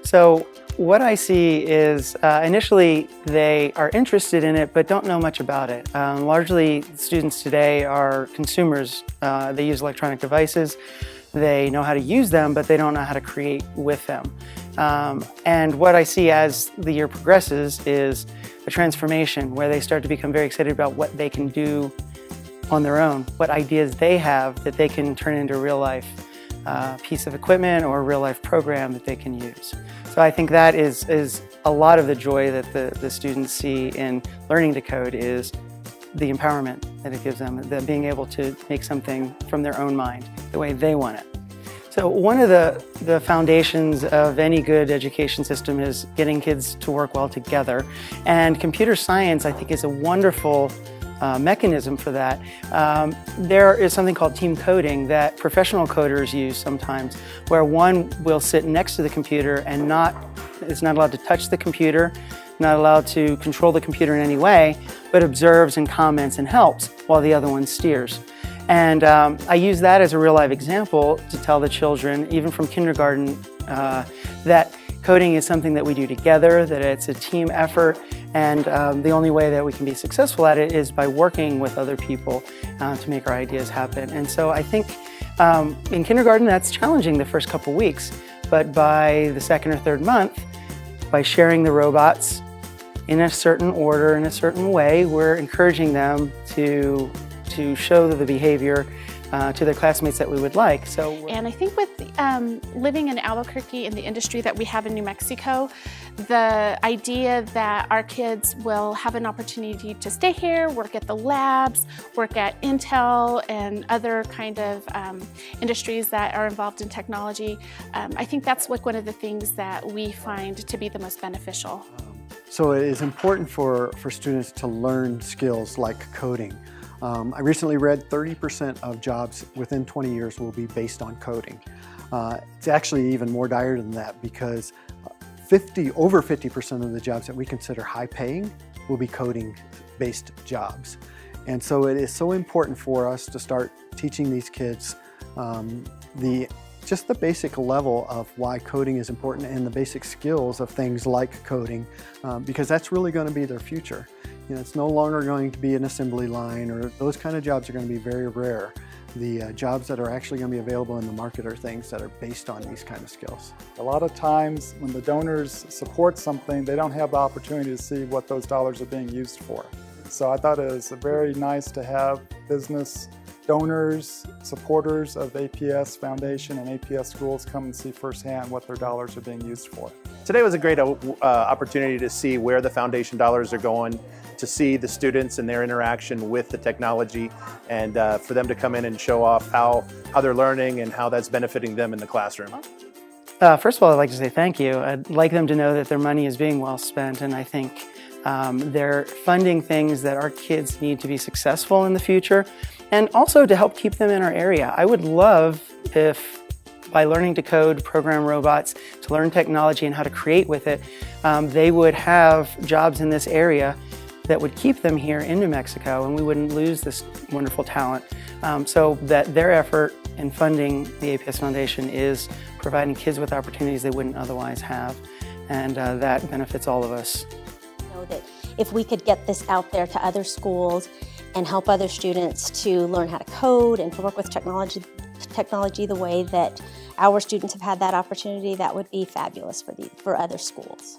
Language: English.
So what I see is initially they are interested in it but don't know much about it. Largely students today are consumers. They use electronic devices. They know how to use them, but they don't know how to create with them. And what I see as the year progresses is a transformation where they start to become very excited about what they can do on their own, what ideas they have that they can turn into a real life piece of equipment or a real life program that they can use. So I think that is a lot of the joy that the students see in learning to code is the empowerment that it gives them, the being able to make something from their own mind, the way they want it. So one of the foundations of any good education system is getting kids to work well together. And computer science, I think, is a wonderful mechanism for that. There is something called team coding that professional coders use sometimes, where one will sit next to the computer and is not allowed to touch the computer, not allowed to control the computer in any way, but observes and comments and helps while the other one steers. And I use that as a real life example to tell the children, even from kindergarten, that coding is something that we do together, that it's a team effort, and the only way that we can be successful at it is by working with other people to make our ideas happen. And so I think in kindergarten that's challenging the first couple weeks, but by the second or third month, by sharing the robots in a certain order, in a certain way, we're encouraging them to show the behavior to their classmates that we would like. And I think with living in Albuquerque in the industry that we have in New Mexico, the idea that our kids will have an opportunity to stay here, work at the labs, work at Intel and other kind of industries that are involved in technology, I think that's one of the things that we find to be the most beneficial. So it is important for students to learn skills like coding. I recently read 30% of jobs within 20 years will be based on coding. It's actually even more dire than that because over 50% of the jobs that we consider high paying will be coding-based jobs. And so it is so important for us to start teaching these kids just the basic level of why coding is important and the basic skills of things like coding, because that's really going to be their future. You know, it's no longer going to be an assembly line, or those kind of jobs are going to be very rare. The jobs that are actually going to be available in the market are things that are based on these kind of skills. A lot of times when the donors support something, they don't have the opportunity to see what those dollars are being used for. So I thought it was very nice to have business donors, supporters of APS Foundation and APS schools come and see firsthand what their dollars are being used for. Today was a great opportunity to see where the foundation dollars are going, to see the students and their interaction with the technology, and for them to come in and show off how they're learning and how that's benefiting them in the classroom. First of all, I'd like to say thank you. I'd like them to know that their money is being well spent, and I think they're funding things that our kids need to be successful in the future, and also to help keep them in our area. I would love if, by learning to code, program robots, to learn technology and how to create with it, they would have jobs in this area that would keep them here in New Mexico, and we wouldn't lose this wonderful talent. So that their effort in funding the APS Foundation is providing kids with opportunities they wouldn't otherwise have, and that benefits all of us. Know that if we could get this out there to other schools and help other students to learn how to code and to work with technology the way that our students have had that opportunity, that would be fabulous for other schools.